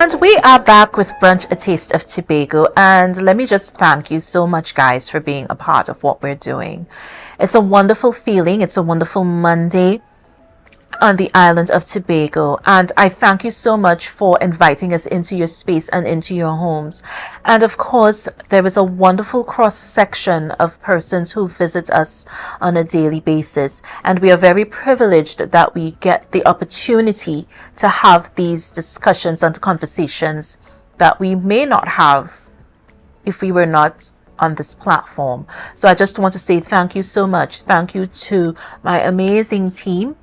And we are back with Brunch, a Taste of Tobago. And let me just thank you so much, guys, for being a part of what we're doing. It's a wonderful feeling. It's a wonderful Monday on the island of Tobago, and I thank you so much for inviting us into your space and into your homes. And of course, there is a wonderful cross section of persons who visit us on a daily basis, and we are very privileged that we get the opportunity to have these discussions and conversations that we may not have if we were not on this platform. So I just want to say thank you so much. Thank you to my amazing team.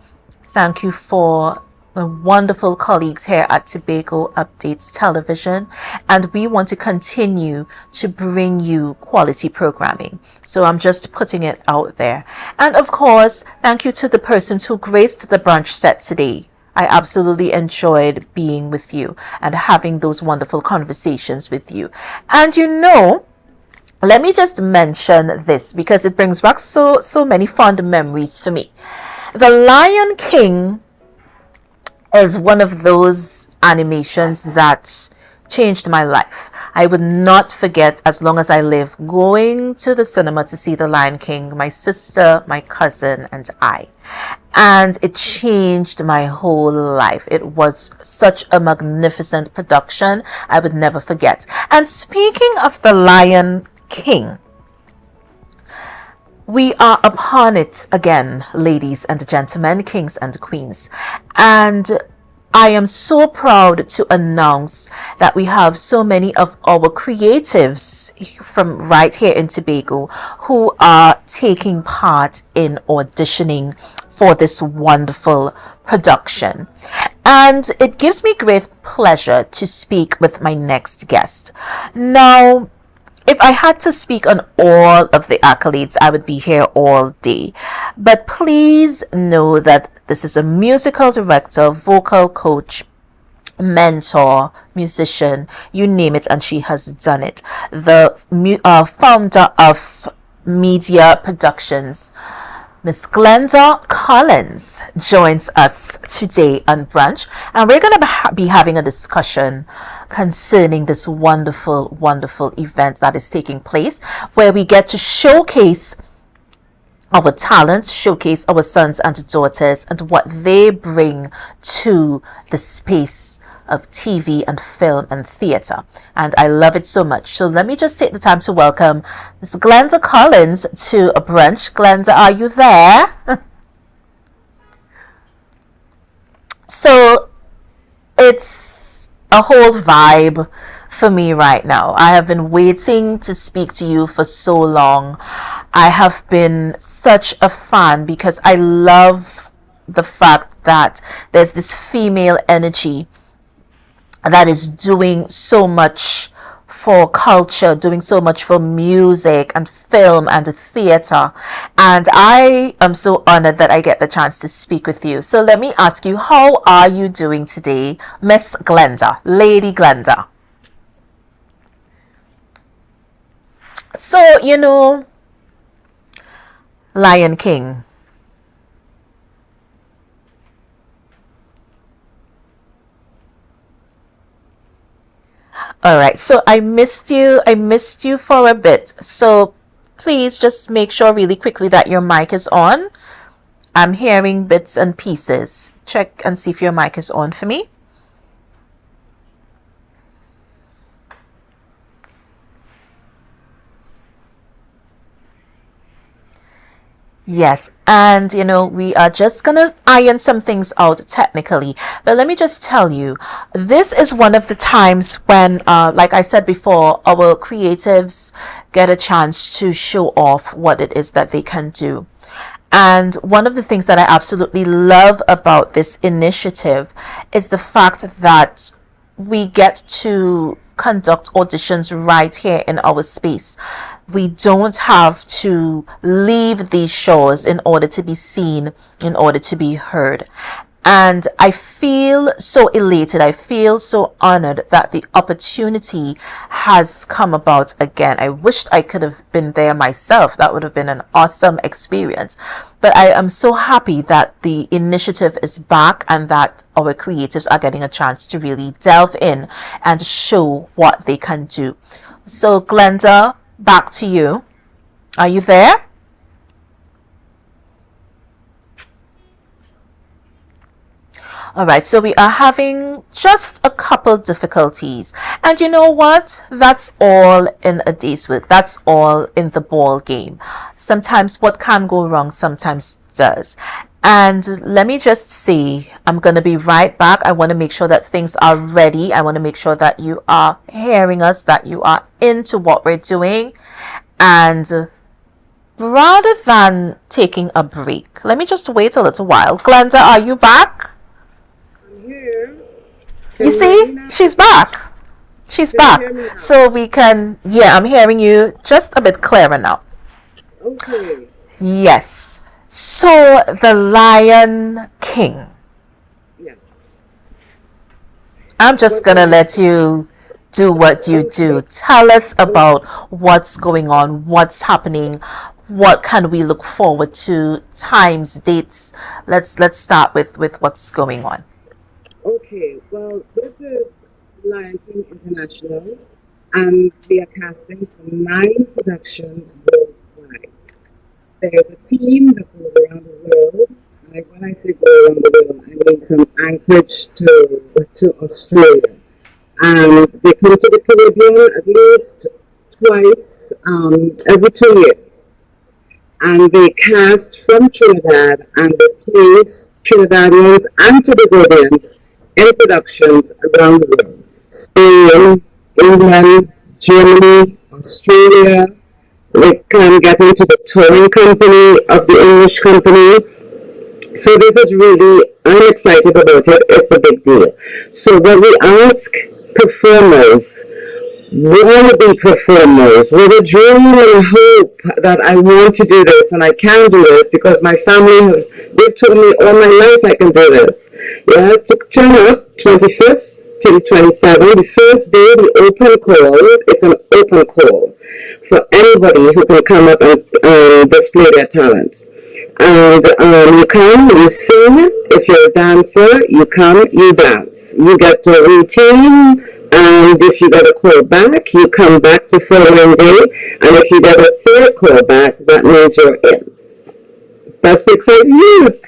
Thank you for the wonderful colleagues here at Tobago Updates Television, and we want to continue to bring you quality programming. So I'm just putting it out there. And of course, thank you to the persons who graced the brunch set today. I absolutely enjoyed being with you and having those wonderful conversations with you. And let me just mention this because it brings back so many fond memories for me. The Lion King is one of those animations that changed my life. I would not forget, as long as I live, going to the cinema to see The Lion King, my sister, my cousin, and I. And it changed my whole life. It was such a magnificent production. I would never forget. And speaking of The Lion King, we are upon it again, ladies and gentlemen, kings and queens. And I am so proud to announce that we have so many of our creatives from right here in Tobago who are taking part in auditioning for this wonderful production. And it gives me great pleasure to speak with my next guest. Now, if I had to speak on all of the accolades, I would be here all day. But please know that this is a musical director, vocal coach, mentor, musician, you name it, and she has done it. The founder of Media Productions, Miss Glenda Collens, joins us today on Brunch, and we're going to be having a discussion concerning this wonderful, wonderful event that is taking place, where we get to showcase our talent, showcase our sons and daughters and what they bring to the space of TV and film and theater. And I love it so much. So let me just take the time to welcome Miss Glenda Collens to a Brunch. Glenda, are you there? So it's a whole vibe for me right now. I have been waiting to speak to you for so long. I have been such a fan because I love the fact that there's this female energy that is doing so much for culture, doing so much for music and film and theater. And I am so honored that I get the chance to speak with you. So let me ask you, how are you doing today, Miss Glenda, Lady Glenda? So, Lion King. All right, so I missed you for a bit. So please just make sure really quickly that your mic is on. I'm hearing bits and pieces. Check and see if your mic is on for me. Yes, and we are just gonna iron some things out technically, but let me just tell you, this is one of the times when, like I said before, our creatives get a chance to show off what it is that they can do. And one of the things that I absolutely love about this initiative is the fact that we get to conduct auditions right here in our space. We don't have to leave these shores in order to be seen, in order to be heard. And I feel so elated. I feel so honored that the opportunity has come about again. I wished I could have been there myself. That would have been an awesome experience. But I am so happy that the initiative is back and that our creatives are getting a chance to really delve in and show what they can do. So, Glenda, back to you. Are you there? All right, so we are having just a couple difficulties. And you know what? That's all in a day's work. That's all in the ball game. Sometimes what can go wrong sometimes does. And let me just say, I'm going to be right back. I want to make sure that things are ready. I want to make sure that you are hearing us, that you are into what we're doing. And rather than taking a break, let me just wait a little while. Glenda, are you back? Here. You see, she's back. She's back. So we can, yeah, I'm hearing you just a bit clearer now. Okay. Yes. So the Lion King. Yeah. I'm just going to let you do what you do. Tell us about what's going on, what's happening, what can we look forward to, times, dates. Let's start with what's going on. Okay. Well, this is Lion King International, and we are casting for 9 productions worldwide. There's a team that goes around the world. Like when I say go around the world, I mean from Anchorage to Australia. And they come to the Caribbean at least twice every 2 years. And they cast from Trinidad and they place Trinidadians and Tobagonians in productions around the world. Spain, England, Germany, Australia. They can get into the touring company of the English company. So this is really, I'm excited about it. It's a big deal. So when we ask performers, wannabe performers with a dream and a hope that I want to do this and I can do this because my family they've told me all my life I can do this. Yeah, to turn up 25th to the 27th, the first day, the open call, it's an open call for anybody who can come up and display their talents. And you come, you sing. If you're a dancer, you come, you dance. You get the routine, and if you get a call back, you come back the following day. And if you get a third call back, that means you're in. That's exciting news.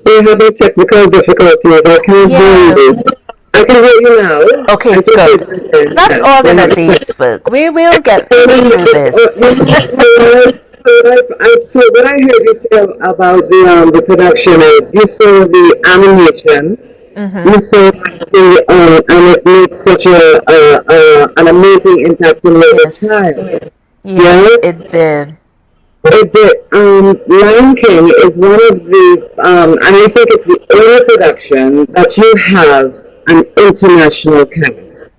We're having technical difficulties. I can't hear you. I can hear you now. Okay, good. That's all in a day's work. We will get through this. So what I heard you say about the production is you saw the animation, you saw and it made such an amazing impact in your time. Yes, it did. It did. Lion King is one of the, and I think it's the only production that you have an international cast.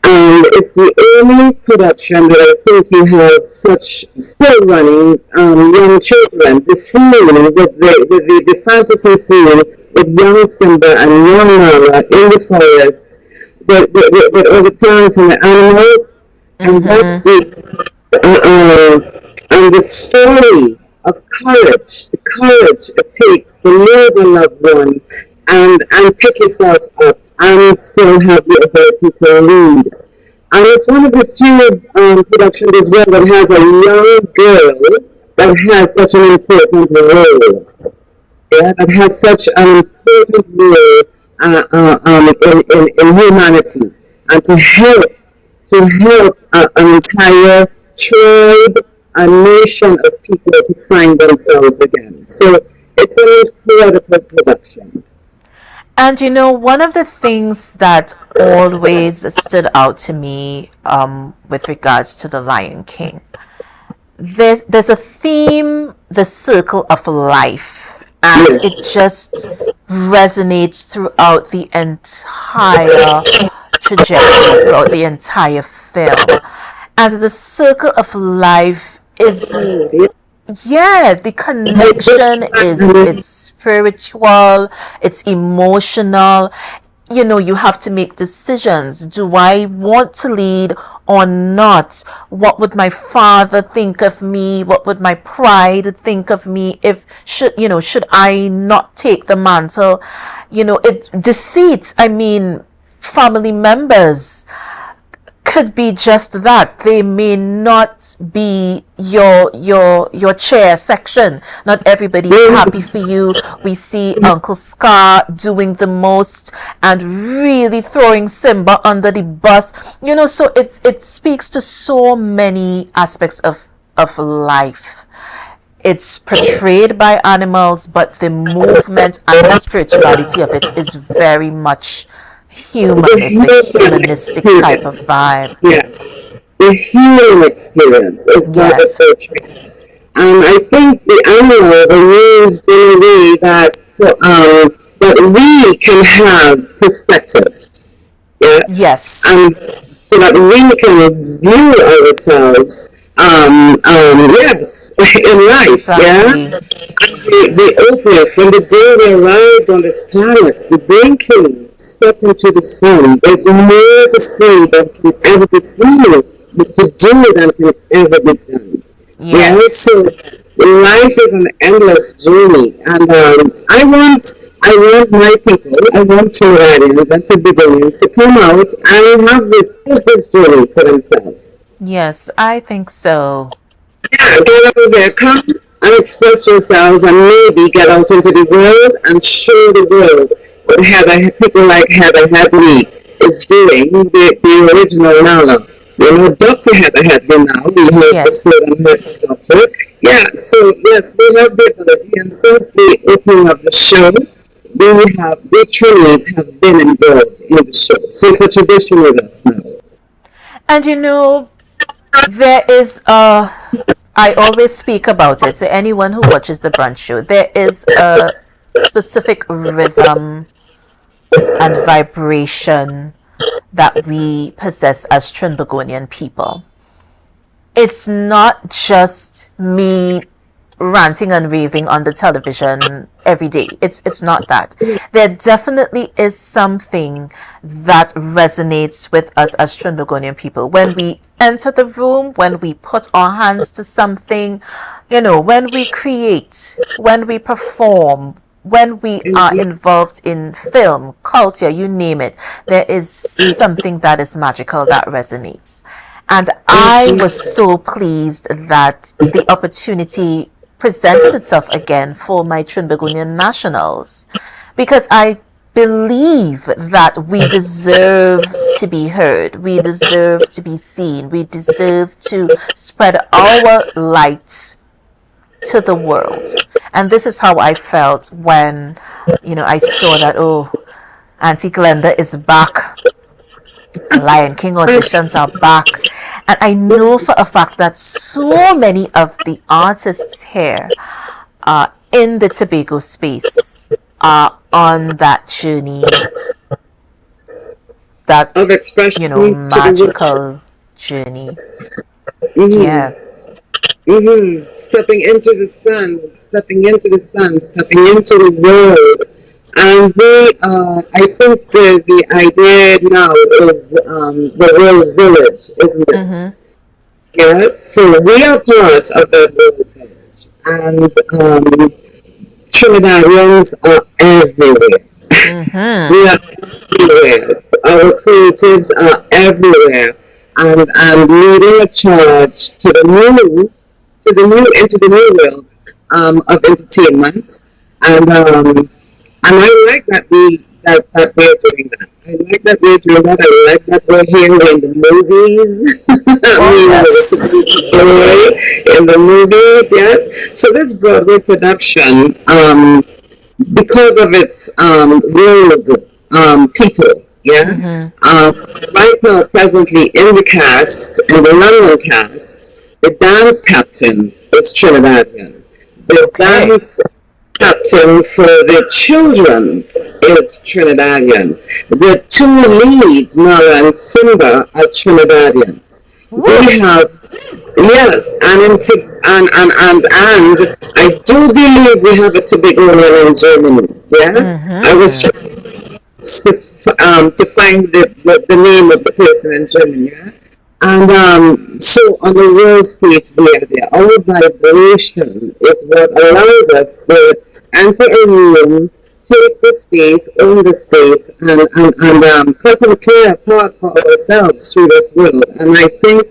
And it's the only production that I think you have such still running young children. The scene with the fantasy scene with young Simba and young Nala in the forest, with all the plants and the animals, and that's it. And the story of courage, the courage it takes to lose a loved one and pick yourself up and still have the ability to lead. And it's one of the few productions as well that has a young girl that has such an important role. Yeah, that has such an important role in humanity and to help an entire tribe, a nation of people to find themselves again. So it's an incredible production. And you know, one of the things that always stood out to me with regards to The Lion King, there's a theme, the circle of life, and it just resonates throughout the entire trajectory, throughout the entire film. And the circle of life is, Oh, yeah. yeah, the connection is, Mhm. it's spiritual, it's emotional. You have to make decisions. Do I want to lead or not? What would my father think of me? What would my pride think of me if should I not take the mantle? It deceit. I mean, family members could be just that. They may not be your chair section. Not everybody's happy for you. We see Uncle Scar doing the most and really throwing Simba under the bus. So it speaks to so many aspects of life. It's portrayed by animals, but the movement and the spirituality of it is very much human. The It's a human humanistic type of experience. vibe. Yeah. The human experience is what is Yes. portrayed. I think the animals are used in a way that we can have perspective. Yes, Yes. so that we can view ourselves, yes, in life. Yeah, Exactly. the openness from the day we arrived on this planet, the blinking stepped into the sun. There's more to see than can ever be seen, but to do than can ever be done. Yeah, so Yes. life is an endless journey, and I want my people, I want Trinidadians and Togolese to come out and have this journey for themselves. Yes, I think so. Yeah, get out there, come and express yourselves, and maybe get out into the world and show the world what people like Heather Hadley is doing, the original Nala. Dr. Heather Hadley now, we have Yes. bestowed on her doctor. Yeah, so yes, we have the ability, and since the opening of the show, the trainees have been involved in the show. So it's a tradition with us now. And there is I always speak about it to anyone who watches the brunch show. There is a specific rhythm and vibration that we possess as Trinbagonian people. It's not just me ranting and raving on the television every day. It's not that. There definitely is something that resonates with us as Trinbagonian people. When we enter the room, when we put our hands to something, when we create, when we perform, when we are Indeed. involved in film, culture, you name it, there is something that is magical that resonates. And I was so pleased that the opportunity presented itself again for my Trinbagonian nationals, because I believe that we deserve to be heard, we deserve to be seen, we deserve to spread our light to the world. And this is how I felt when, I saw that, oh, Auntie Glenda is back. Lion King auditions are back. And I know for a fact that so many of the artists here in the Tobago space are on that journey, that, Of expression to the world. magical journey. Mm-hmm. Yeah. Stepping into the sun, stepping into the sun, stepping into the world. And I think the idea now is the world village, isn't it? Mm-hmm. Yes, so we are part of the world village. And Trinidadians are everywhere. Mm-hmm. We are everywhere. Our creatives are everywhere, and leading a charge into the new world of entertainment, and I like that we're doing that. I like that we're doing that. I like that we're here in the movies. I Oh, mean, yes. in the movies, yes. So this Broadway production, because of its world people, yeah. Mm-hmm. Right now, presently in the cast, in the London cast, the dance captain is Trinidadian. The Okay. dance captain for the children is Trinidadian. The two leads, Nara and Simba, are Trinidadians. Woo. We have Yes, and I do believe we have a Tobago in Germany. Yes, I was Mm-hmm. trying to find the name of the person in Germany. Yeah? And so on the world stage there, our vibration is what allows us to enter a room, take the space, own the space, and cut and clear a path for ourselves through this world. And I think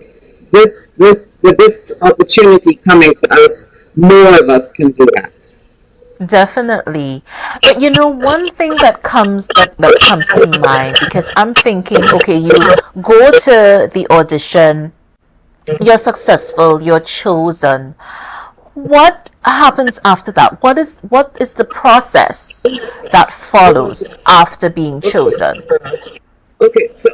with this opportunity coming to us, more of us can do that. Definitely. But you know, one thing that comes to mind, because I'm thinking, okay, you go to the audition, you're successful, you're chosen. What happens after that? What is the process that follows after being chosen? Okay, so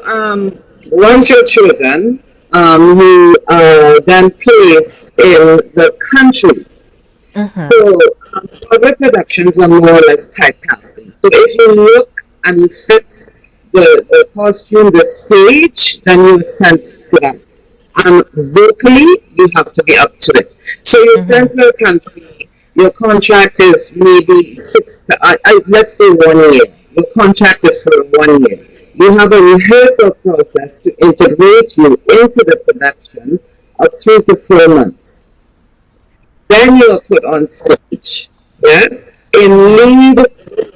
once you're chosen, you are then placed in the country. Mm-hmm. So other productions are more or less typecasting. So if you look and you fit the costume, the stage, then you're sent to that. And vocally, you have to be up to it. So you're Mm-hmm. sent to a country, your contract is maybe let's say 1 year. Your contract is for 1 year. You have a rehearsal process to integrate you into the production of 3 to 4 months. Then you are put on stage. Yes? In lead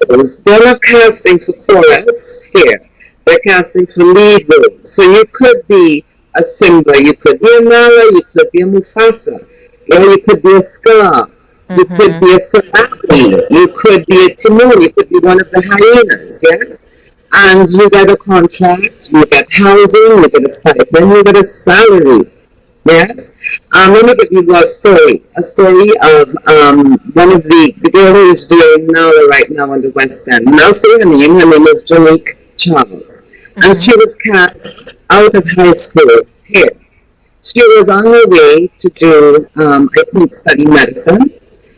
roles. They're not casting for chorus here. They're casting for lead roles. So you could be a Simba, you could be a Nala, you could be a Mufasa, you could be a Scar, you could Mm-hmm. be a Sarabi, you could be a Timon, you could be one of the hyenas, yes? And you get a contract, you get housing, you get a stipend, you get a salary. Yes. Let me give you a story. A story of one of the girl who is doing Nala right now on the West End. And I'll say her name. Her name is Janique Charles. And Mm-hmm. she was cast out of high school here. She was on her way to do, I think, study medicine.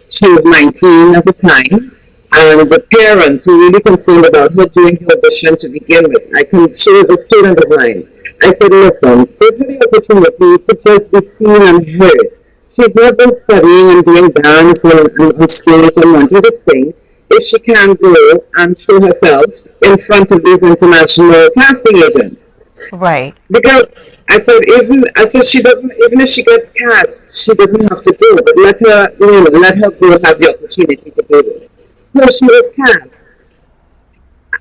She was 19 at the time. And the parents were really concerned about her doing the audition to begin with. She was a student of mine. I said, listen, give her the opportunity to just be seen and heard. She's not been studying and doing dance and on stage and wanting to sing. If she can go and show herself in front of these international casting agents. Right. Because I said she doesn't, even if she gets cast, she doesn't have to go, but let her go have the opportunity to do this. So she was cast.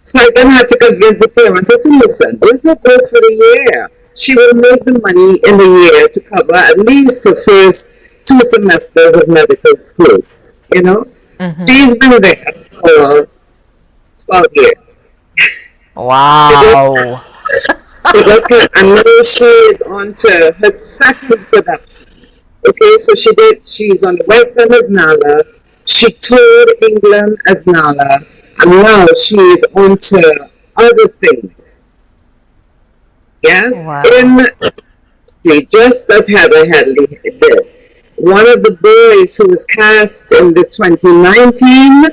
So I then had to convince the parents. I said, listen, let her go for the year. She will make the money in the year to cover at least the first 2 semesters of medical school. You know, Mm-hmm. she's been there for 12 years. Wow. And now she is on to her second production. Okay, so she's on the West End as Nala. She toured England as Nala. And now she is on to other things. Yes? Wow. In just as Heather Headley did. One of the boys who was cast in the 2019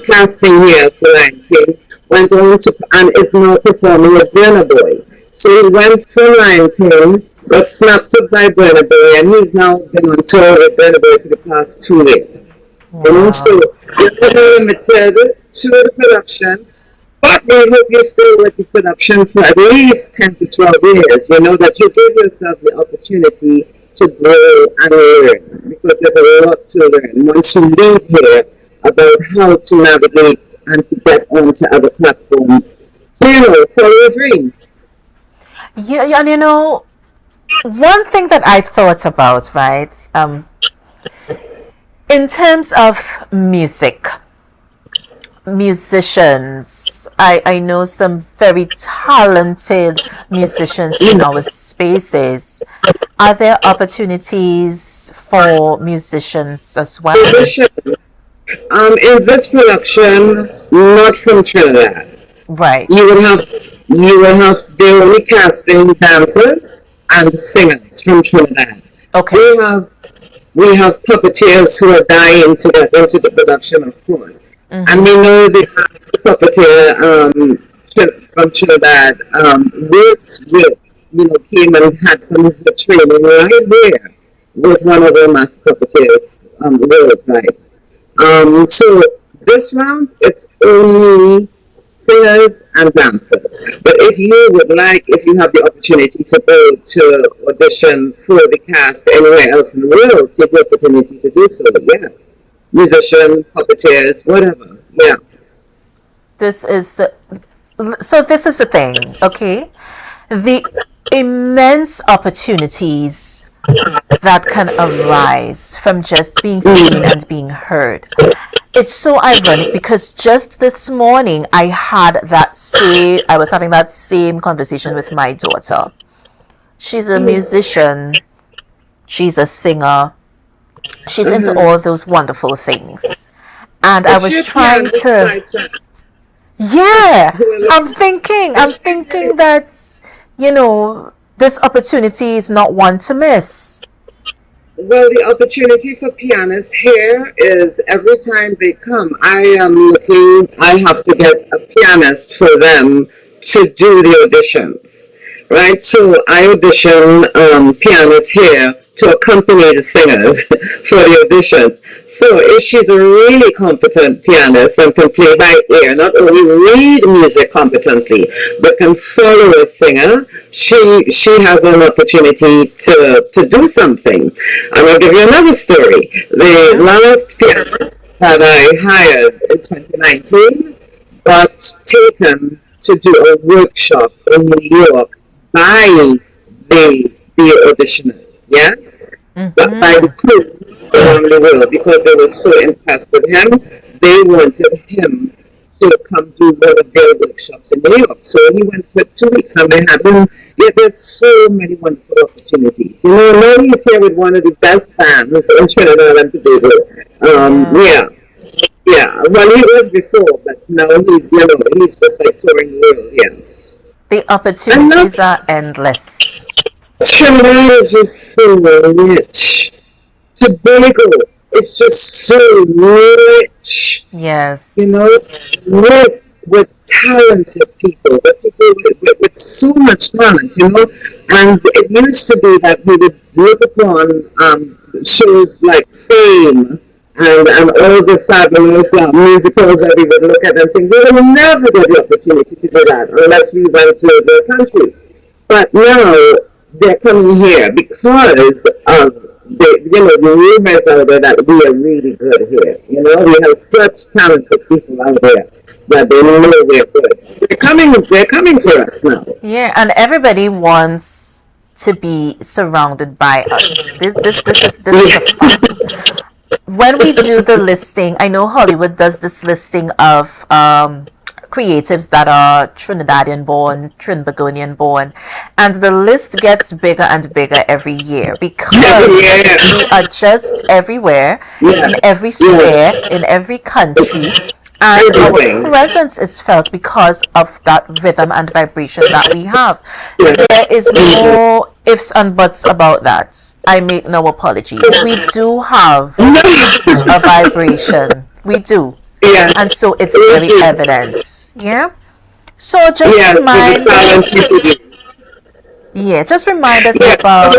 casting here for Lion King went on to and is now performing as Burna Boy. So he went for Lion King, got snapped up by Burna Boy, and he's now been on tour with Burna Boy for the past 2 years. So Wow. you're limited to the production, but we hope you stay with the production for at least 10 to 12 years. You know, that you give yourself the opportunity to grow and learn because there's a lot to learn once you leave here about how to navigate and to get onto other platforms. So, for your dream. Yeah, yeah, and you know, one thing that I thought about, right? In terms of musicians, I know some very talented musicians in our spaces. Are there opportunities for musicians as well? Musician, in this production, not from Trinidad. Right. They're only casting dancers and singers from Trinidad. Okay. We have we have puppeteers who are dying to get into the production, of course. And Mm-hmm. we know the puppeteer from Trinidad worked with, came and had some of the training right there. with one of the master puppeteers worldwide. So this round, it's only singers and dancers. But if you would like, if you have the opportunity to go to audition for the cast anywhere else in the world, take the opportunity to do so. Yeah, musician, puppeteers, whatever. Yeah. This is so. This is the thing, okay? The immense opportunities that can arise from just being seen and being heard. It's so ironic because just this morning I was having that same conversation with my daughter. She's a musician, she's a singer, she's into all those wonderful things. And I was trying to, yeah, I'm thinking that, this opportunity is not one to miss. Well, the opportunity for pianists here is every time they come, I have to get a pianist for them to do the auditions, right? So I audition pianists here to accompany the singers for the auditions. So if she's a really competent pianist and can play by ear, not only read music competently, but can follow a singer, she has an opportunity to do something. And I'll give you another story. The last pianist that I hired in 2019 got taken to do a workshop in New York by the auditioners, yes, but by the crew around the world because they were so impressed with him. They wanted him to come do one of their workshops in New York. So he went for 2 weeks and they had him. Yeah, there's so many wonderful opportunities. Now he's here with one of the best bands in Trinidad and Tobago. Yeah. Yeah. Yeah, well, he was before, but now he's just like touring the world. Yeah, The and now opportunities are endless. Trinidad is just so rich. Tobago is just so rich. You know, Yes. with talented people, with people with so much talent. And it used to be that we would look upon shows like Fame and all the fabulous musicals that we would look at and think we will never get the opportunity to do that unless we went to the country. But now they're coming here because of the rumors out there that we are really good here. We have such talented people out there that they know we're good. They're coming for us now. Yeah, and everybody wants to be surrounded by us. This is a fact. When we do the listing, I know Hollywood does this listing of creatives that are Trinidadian born, Trinbagonian born, and the list gets bigger and bigger every year because Yeah, we are just everywhere, yeah, in every yeah. square, in every country, and our Everything. presence is felt because of that rhythm and vibration that we have. Yeah. There is Mhm. no ifs and buts about that. I make no apologies. We do have a vibration. We do. Yeah, And so it's we very do. evident. Yeah. So just Yes, with the remind talent us. people. Yeah, just remind us Yes. about.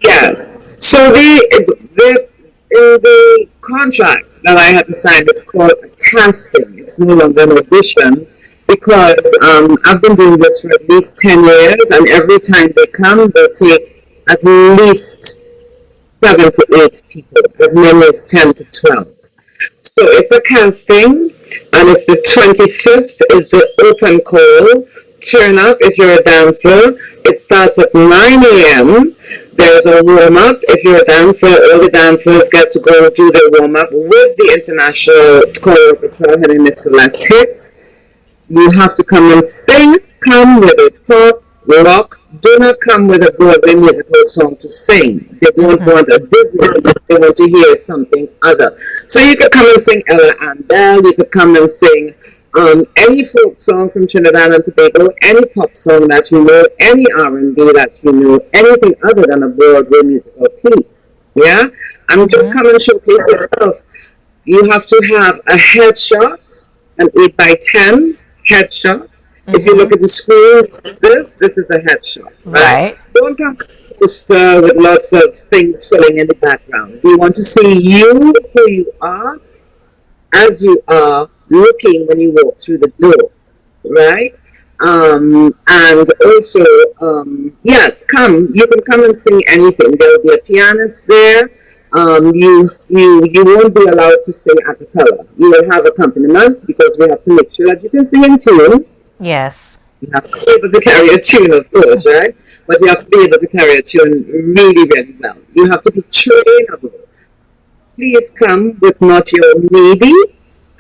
Yes. So the in the contract that I had to sign, it's called a casting. It's no longer an audition because I've been doing this for at least 10 years, and every time they come, they take at least 7 to 8 people, as many as 10 to 12. So it's a casting, and it's the 25th is the open call. Turn up if you're a dancer. It starts at 9 a.m. There's a warm up. If you're a dancer, all the dancers get to go do their warm up with the international choreographer. Her name is Celeste Hicks. You have to come and sing. Come with a pop, rock. Do not come with a Broadway musical song to sing. They don't Mhm. want a Disney. They want to hear something other. So you could come and sing Ella and Bell. You could come and sing any folk song from Trinidad and Tobago, any pop song that you know, any R&B that you know, anything other than a Broadway musical piece. Yeah, I'm just Mhm. come and showcase yourself. You have to have a headshot, an 8 by 10 headshot. If you look Mhm. at the screen, this is a headshot, right? Right. Don't come. poster with lots of things filling in the background. We want to see you, who you are, as you are looking when you walk through the door, right? And also, yes, come. You can come and sing anything. There will be a pianist there. You won't be allowed to sing a cappella. You will have accompaniment because we have to make sure that you can sing in tune. Yes. You have to be able to carry a tune, of course, right? But you have to be able to carry a tune really, really well. You have to be trainable. Please come with not your maybe.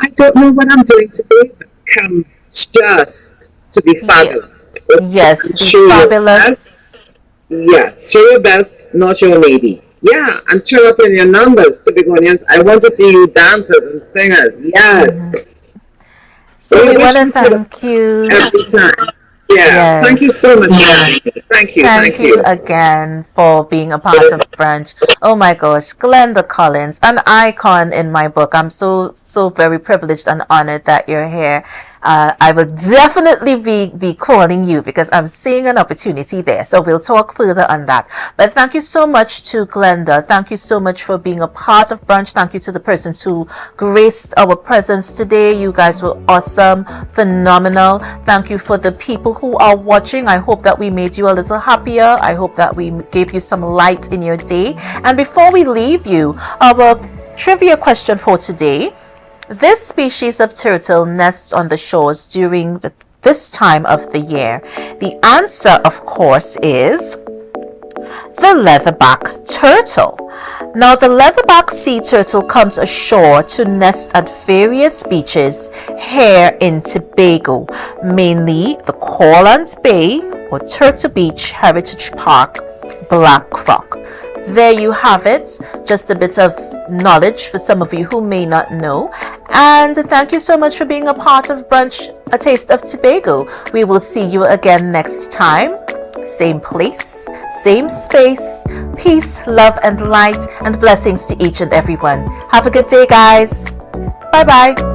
I don't know what I'm doing today, but come just to be Ye- fabulous. Okay? yes, And be show your best. fabulous. Yeah, show your best, not your maybe. Yeah, and turn up in your numbers, Tobagonians. I want to see you dancers and singers. Yes. So We we want wish to we could thank you. every time. Yeah, thank you Yes. so much. Thank you, Thank thank you you. again for being a part of Brunch. Oh my gosh, Glenda Collins, an icon in my book. I'm so very privileged and honored that you're here. I will definitely be calling you because I'm seeing an opportunity there. So we'll talk further on that. But thank you so much to Glenda. Thank you so much for being a part of Brunch. Thank you to the persons who graced our presence today. You guys were awesome, phenomenal. Thank you for the people who are watching. I hope that we made you a little happier. I hope that we gave you some light in your day. And before we leave you, our trivia question for today: this species of turtle nests on the shores during this time of the year. The answer, of course, is the leatherback turtle. Now, the leatherback sea turtle comes ashore to nest at various beaches here in Tobago, mainly the Corland Bay or Turtle Beach Heritage Park, Black Rock. There you have it, just a bit of knowledge for some of you who may not know. And thank you so much for being a part of Brunch, A Taste of Tobago. We will see you again next time. Same place, same space. Peace, love, and light, and blessings to each and everyone. Have a good day, guys. Bye-bye.